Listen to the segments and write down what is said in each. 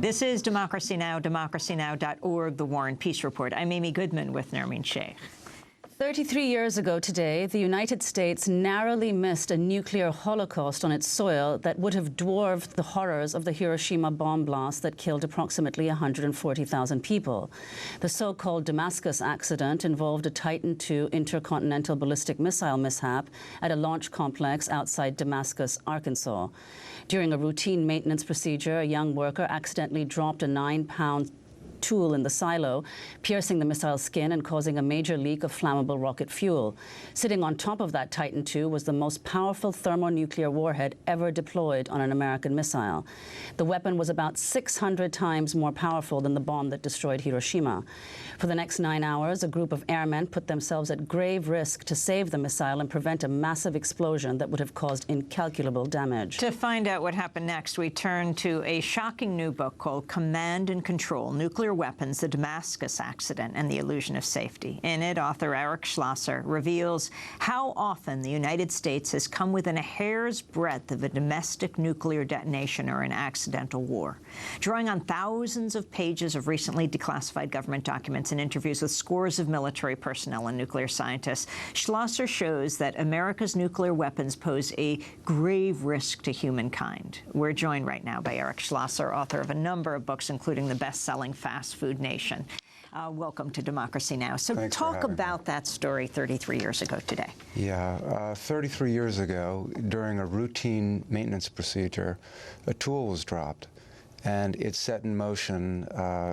This is Democracy Now!, democracynow.org, The War and Peace Report. I'm Amy Goodman with Nermeen Sheikh. 33 years ago today, the United States narrowly missed a nuclear holocaust on its soil that would have dwarfed the horrors of the Hiroshima bomb blast that killed approximately 140,000 people. The so-called Damascus accident involved a Titan II intercontinental ballistic missile mishap at a launch complex outside Damascus, Arkansas. During a routine maintenance procedure, a young worker accidentally dropped a 9-pound tool in the silo, piercing the missile's skin and causing a major leak of flammable rocket fuel. Sitting on top of that Titan II was the most powerful thermonuclear warhead ever deployed on an American missile. The weapon was about 600 times more powerful than the bomb that destroyed Hiroshima. For the next 9 hours, a group of airmen put themselves at grave risk to save the missile and prevent a massive explosion that would have caused incalculable damage. To find out what happened next, we turn to a shocking new book called Command and Control: Nuclear Weapons, the Damascus Accident, and the Illusion of Safety. In it, author Eric Schlosser reveals how often the United States has come within a hair's breadth of a domestic nuclear detonation or an accidental war. Drawing on thousands of pages of recently declassified government documents and interviews with scores of military personnel and nuclear scientists, Schlosser shows that America's nuclear weapons pose a grave risk to humankind. We're joined right now by Eric Schlosser, author of a number of books, including the best-selling Fast Food Nation. Welcome to Democracy Now! So Thanks talk about that story 33 years ago today. Yeah, 33 years ago, during a routine maintenance procedure, a tool was dropped, and it set in motion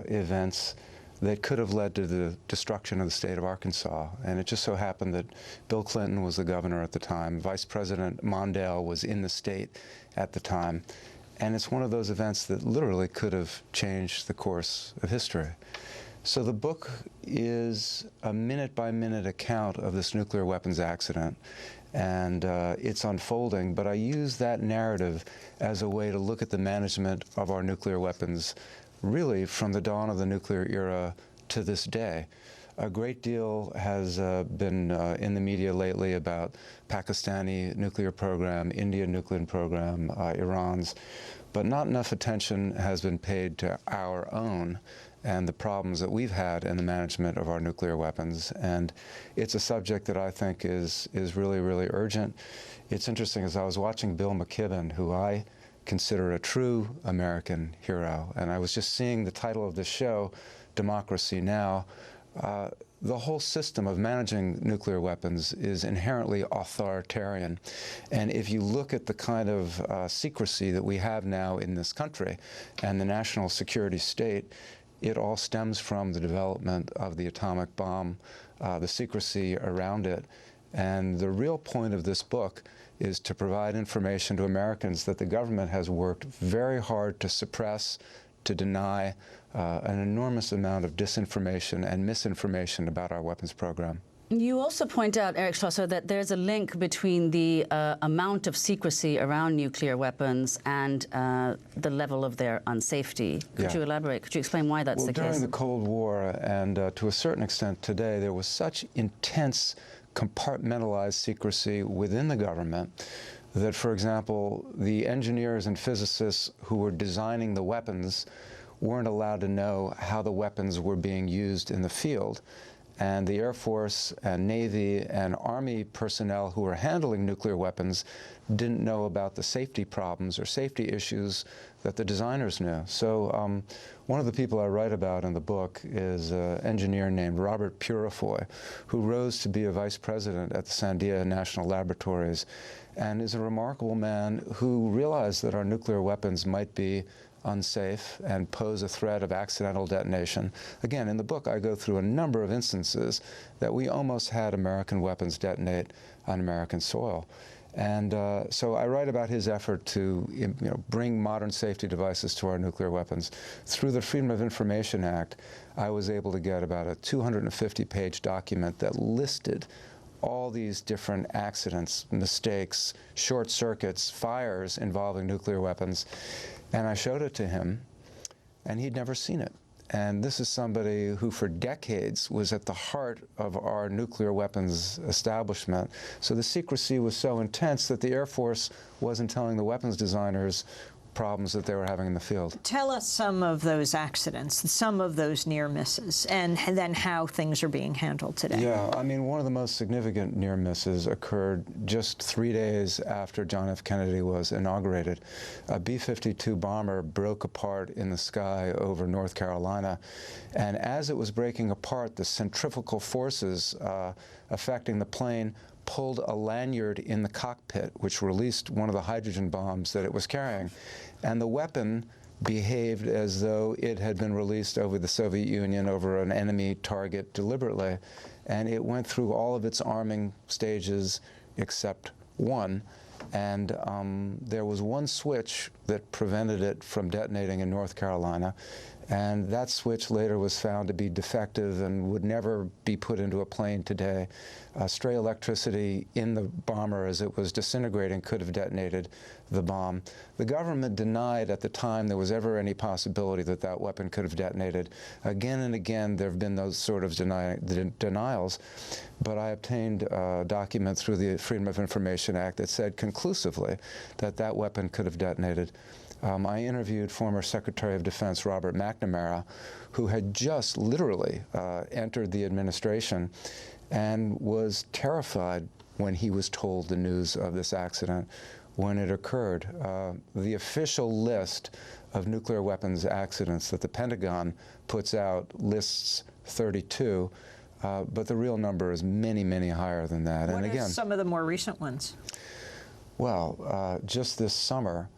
events that could have led to the destruction of the state of Arkansas. And it just so happened that Bill Clinton was the governor at the time. Vice President Mondale was in the state at the time. And it's one of those events that literally could have changed the course of history. So the book is a minute-by-minute account of this nuclear weapons accident and its unfolding, but I use that narrative as a way to look at the management of our nuclear weapons really from the dawn of the nuclear era to this day. A great deal has been in the media lately about Pakistani nuclear program, Indian nuclear program, Iran's, but not enough attention has been paid to our own and the problems that we've had in the management of our nuclear weapons. And it's a subject that I think is really, really urgent. It's interesting, as I was watching Bill McKibben, who I consider a true American hero, and I was just seeing the title of this show, Democracy Now!, the whole system of managing nuclear weapons is inherently authoritarian. And if you look at the kind of secrecy that we have now in this country and the national security state, it all stems from the development of the atomic bomb, the secrecy around it. And the real point of this book is to provide information to Americans that the government has worked very hard to suppress, to deny an enormous amount of disinformation and misinformation about our weapons program. You also point out, Eric Schlosser, that there's a link between the amount of secrecy around nuclear weapons and the level of their unsafety. Could you elaborate? Could you explain why that's the case? During the Cold War, and to a certain extent today, there was such intense compartmentalized secrecy within the government that, for example, the engineers and physicists who were designing the weapons weren't allowed to know how the weapons were being used in the field. And the Air Force and Navy and Army personnel who were handling nuclear weapons didn't know about the safety problems or safety issues that the designers knew. So one of the people I write about in the book is an engineer named Robert Purifoy, who rose to be a vice president at the Sandia National Laboratories, and is a remarkable man who realized that our nuclear weapons might be unsafe and pose a threat of accidental detonation. Again, in the book, I go through a number of instances that we almost had American weapons detonate on American soil. And so I write about his effort to bring modern safety devices to our nuclear weapons. Through the Freedom of Information Act, I was able to get about a 250-page document that listed all these different accidents, mistakes, short circuits, fires involving nuclear weapons. And I showed it to him, and he'd never seen it. And this is somebody who for decades was at the heart of our nuclear weapons establishment. So the secrecy was so intense that the Air Force wasn't telling the weapons designers problems that they were having in the field. Tell us some of those accidents, some of those near misses, and then how things are being handled today. Yeah, I mean, one of the most significant near misses occurred just 3 days after John F. Kennedy was inaugurated. A B-52 bomber broke apart in the sky over North Carolina, and as it was breaking apart, the centrifugal forces affecting the plane pulled a lanyard in the cockpit, which released one of the hydrogen bombs that it was carrying. And the weapon behaved as though it had been released over the Soviet Union, over an enemy target deliberately. And it went through all of its arming stages except one. And there was one switch that prevented it from detonating in North Carolina. And that switch later was found to be defective and would never be put into a plane today. Stray electricity in the bomber as it was disintegrating could have detonated the bomb. The government denied at the time there was ever any possibility that that weapon could have detonated. Again and again, there have been those sort of denials. But I obtained a document through the Freedom of Information Act that said conclusively that that weapon could have detonated. I interviewed former Secretary of Defense Robert McNamara, who had just literally entered the administration and was terrified when he was told the news of this accident when it occurred. The official list of nuclear weapons accidents that the Pentagon puts out lists 32, but the real number is many, many higher than that. What are some of the more recent ones? Well, just this summer,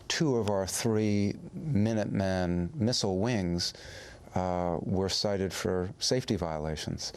2 of our 3 Minuteman missile wings were cited for safety violations.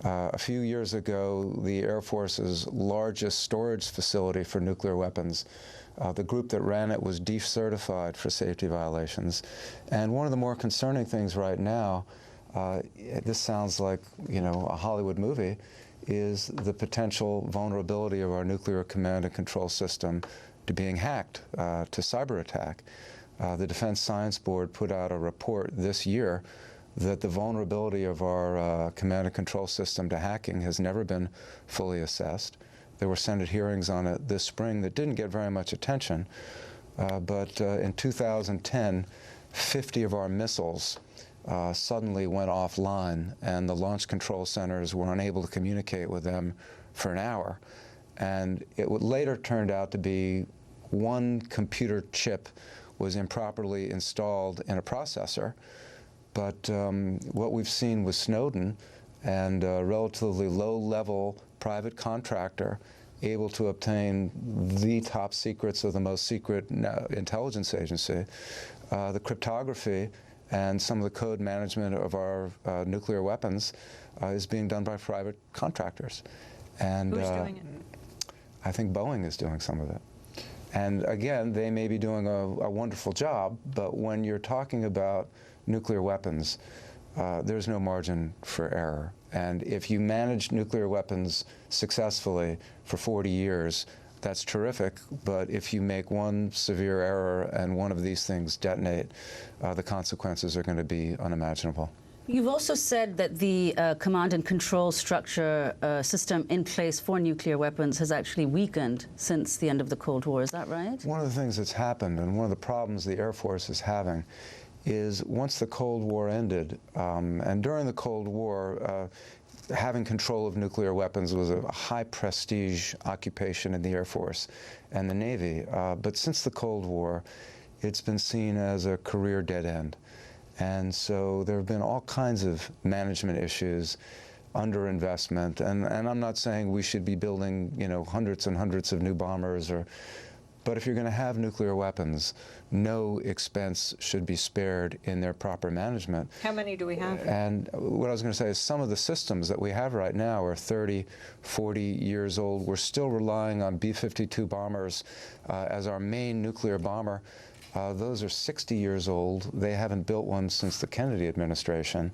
A few years ago, the Air Force's largest storage facility for nuclear weapons, the group that ran it was decertified for safety violations. And one of the more concerning things right now, this sounds like, you know, a Hollywood movie, is the potential vulnerability of our nuclear command and control system to being hacked, to cyber attack. The Defense Science Board put out a report this year that the vulnerability of our command and control system to hacking has never been fully assessed. There were Senate hearings on it this spring that didn't get very much attention, but in 2010, 50 of our missiles suddenly went offline, and the launch control centers were unable to communicate with them for an hour. And it later turned out to be one computer chip was improperly installed in a processor. But what we've seen with Snowden and a relatively low-level private contractor able to obtain the top secrets of the most secret intelligence agency, the cryptography and some of the code management of our nuclear weapons is being done by private contractors. And who's doing it? I think Boeing is doing some of it. And again, they may be doing a wonderful job, but when you're talking about nuclear weapons, there's no margin for error. And if you manage nuclear weapons successfully for 40 years, that's terrific, but if you make one severe error and one of these things detonate, the consequences are going to be unimaginable. You've also said that the command and control structure system in place for nuclear weapons has actually weakened since the end of the Cold War. Is that right? One of the things that's happened, and one of the problems the Air Force is having, is once the Cold War ended, and during the Cold War, having control of nuclear weapons was a high prestige occupation in the Air Force and the Navy. But since the Cold War, it's been seen as a career dead end. And so there have been all kinds of management issues, underinvestment, and I'm not saying we should be building, you know, hundreds and hundreds of new bombers, but if you're going to have nuclear weapons, no expense should be spared in their proper management. How many do we have? And what I was going to say is some of the systems that we have right now are 30, 40 years old. We're still relying on B-52 bombers as our main nuclear bomber. Those are 60 years old. They haven't built one since the Kennedy administration.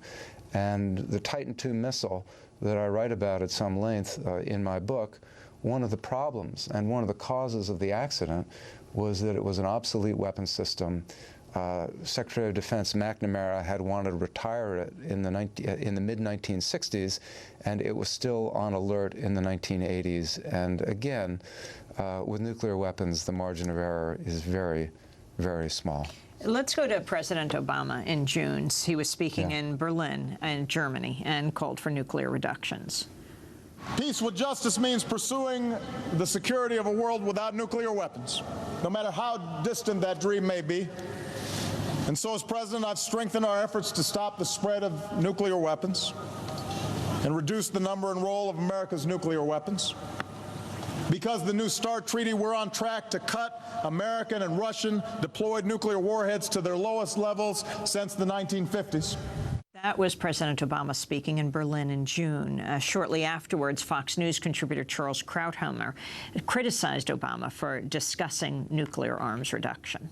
And the Titan II missile that I write about at some length in my book, one of the problems and one of the causes of the accident was that it was an obsolete weapon system. Secretary of Defense McNamara had wanted to retire it in the mid-1960s, and it was still on alert in the 1980s. And again, with nuclear weapons, the margin of error is very, very small. Let's go to President Obama in June. He was speaking in Berlin in Germany and called for nuclear reductions. Peace with justice means pursuing the security of a world without nuclear weapons, no matter how distant that dream may be. And so, as president, I've strengthened our efforts to stop the spread of nuclear weapons and reduce the number and role of America's nuclear weapons. Because of the New START treaty, we're on track to cut American and Russian deployed nuclear warheads to their lowest levels since the 1950s. That was President Obama speaking in Berlin in June. Shortly afterwards, Fox News contributor Charles Krauthammer criticized Obama for discussing nuclear arms reduction.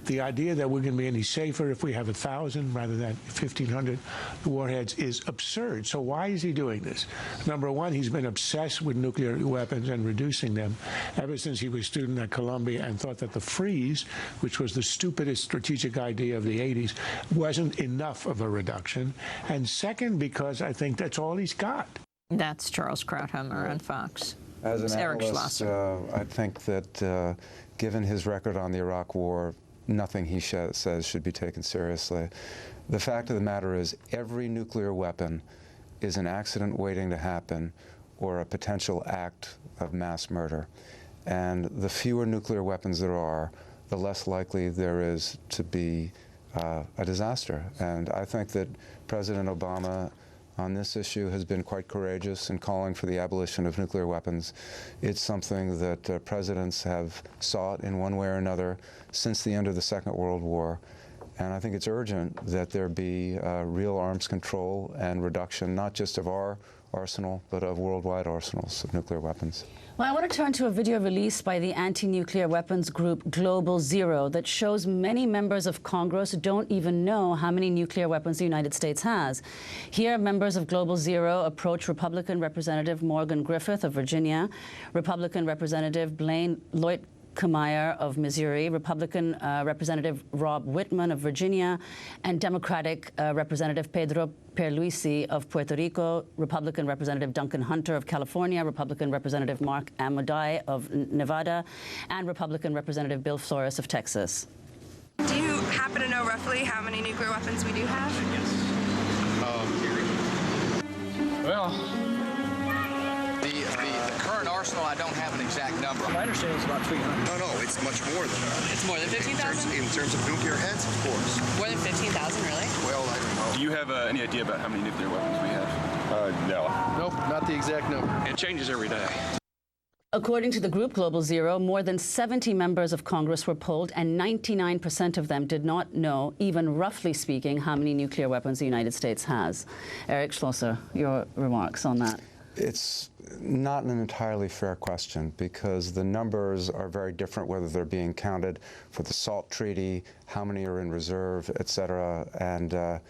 The idea that we're going to be any safer if we have 1,000 rather than 1,500 warheads is absurd. So why is he doing this? Number one, he's been obsessed with nuclear weapons and reducing them ever since he was a student at Columbia and thought that the freeze, which was the stupidest strategic idea of the 80s, wasn't enough of a reduction. And second, because I think that's all he's got. That's Charles Krauthammer on Fox. As an Eric analyst, Schlosser. I think that given his record on the Iraq War, nothing he says should be taken seriously. The fact of the matter is every nuclear weapon is an accident waiting to happen or a potential act of mass murder. And the fewer nuclear weapons there are, the less likely there is to be a disaster. And I think that President Obama on this issue has been quite courageous in calling for the abolition of nuclear weapons. It's something that presidents have sought in one way or another since the end of the Second World War. And I think it's urgent that there be real arms control and reduction, not just of our arsenal, but of worldwide arsenals of nuclear weapons. Well, I want to turn to a video released by the anti-nuclear weapons group Global Zero that shows many members of Congress don't even know how many nuclear weapons the United States has. Here, members of Global Zero approach Republican Representative Morgan Griffith of Virginia, Republican Representative Blaine Lloyd-Kameyer of Missouri, Republican Representative Rob Whitman of Virginia, and Democratic Representative Pedro Pierluisi of Puerto Rico, Republican Representative Duncan Hunter of California, Republican Representative Mark Amodei of Nevada, and Republican Representative Bill Flores of Texas. Do you happen to know roughly how many nuclear weapons we do have? The current arsenal, I don't have an exact number. My understanding is about 300. No, it's much more than that. It's more than 15,000? In terms of nuclear heads, of course. More than 15,000, really? Well, I don't know. Do you have any idea about how many nuclear weapons we have? No. Nope, not the exact number. It changes every day. According to the group Global Zero, more than 70 members of Congress were polled, and 99% of them did not know, even roughly speaking, how many nuclear weapons the United States has. Eric Schlosser, your remarks on that. It's not an entirely fair question because the numbers are very different whether they're being counted for the SALT treaty, how many are in reserve, et cetera. And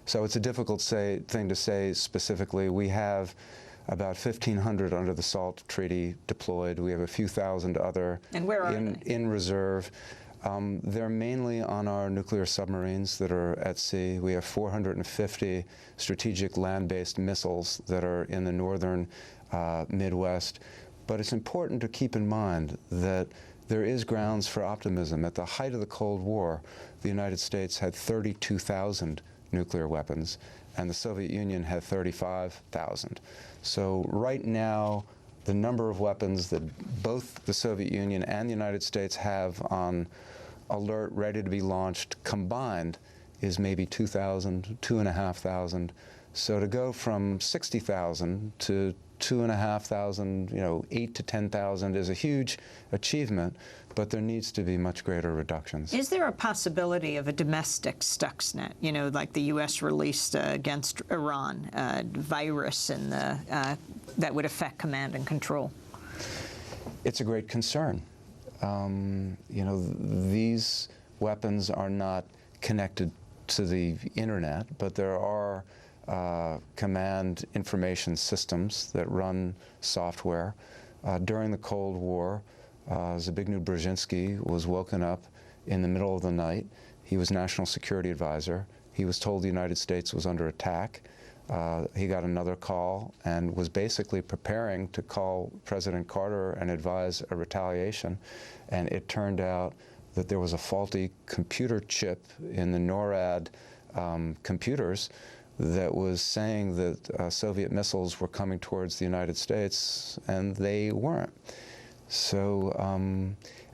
so it's a difficult thing to say specifically. We have about 1,500 under the SALT treaty deployed. We have a few thousand other in reserve. They're mainly on our nuclear submarines that are at sea. We have 450 strategic land-based missiles that are in the northern Midwest. But it's important to keep in mind that there is grounds for optimism. At the height of the Cold War, the United States had 32,000 nuclear weapons, and the Soviet Union had 35,000. So right now, the number of weapons that both the Soviet Union and the United States have on alert, ready to be launched, combined, is maybe 2,000, 2,500. So to go from 60,000 to 2,500, 8 to 10,000 is a huge achievement, but there needs to be much greater reductions. Is there a possibility of a domestic Stuxnet, like the U.S. released against Iran, virus in the, that would affect command and control? It's a great concern. These weapons are not connected to the internet, but there are command information systems that run software. During the Cold War, Zbigniew Brzezinski was woken up in the middle of the night. He was National Security Advisor. He was told the United States was under attack. He got another call and was basically preparing to call President Carter and advise a retaliation. And it turned out that there was a faulty computer chip in the NORAD computers that was saying that Soviet missiles were coming towards the United States, and they weren't. So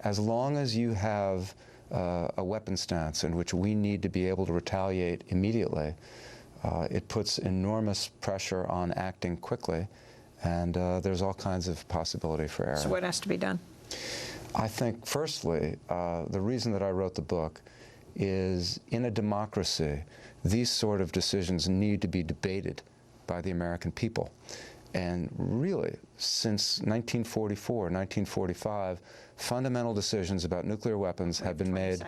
as long as you have a weapon stance in which we need to be able to retaliate immediately, it puts enormous pressure on acting quickly, and there's all kinds of possibility for error. So what has to be done? I think, firstly, the reason that I wrote the book is, in a democracy, these sort of decisions need to be debated by the American people. And really, since 1944, 1945, fundamental decisions about nuclear weapons have been made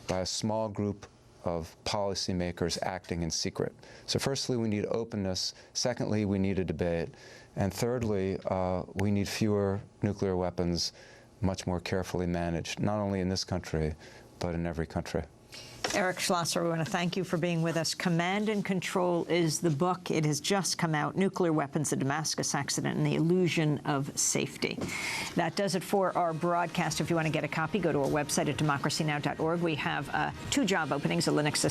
by a small group of policymakers acting in secret. So firstly, we need openness. Secondly, we need a debate. And thirdly, we need fewer nuclear weapons, much more carefully managed, not only in this country, but in every country. Eric Schlosser, we want to thank you for being with us. Command and Control is the book. It has just come out, Nuclear Weapons, the Damascus Accident, and the Illusion of Safety. That does it for our broadcast. If you want to get a copy, go to our website at democracynow.org. We have 2 job openings, a Linux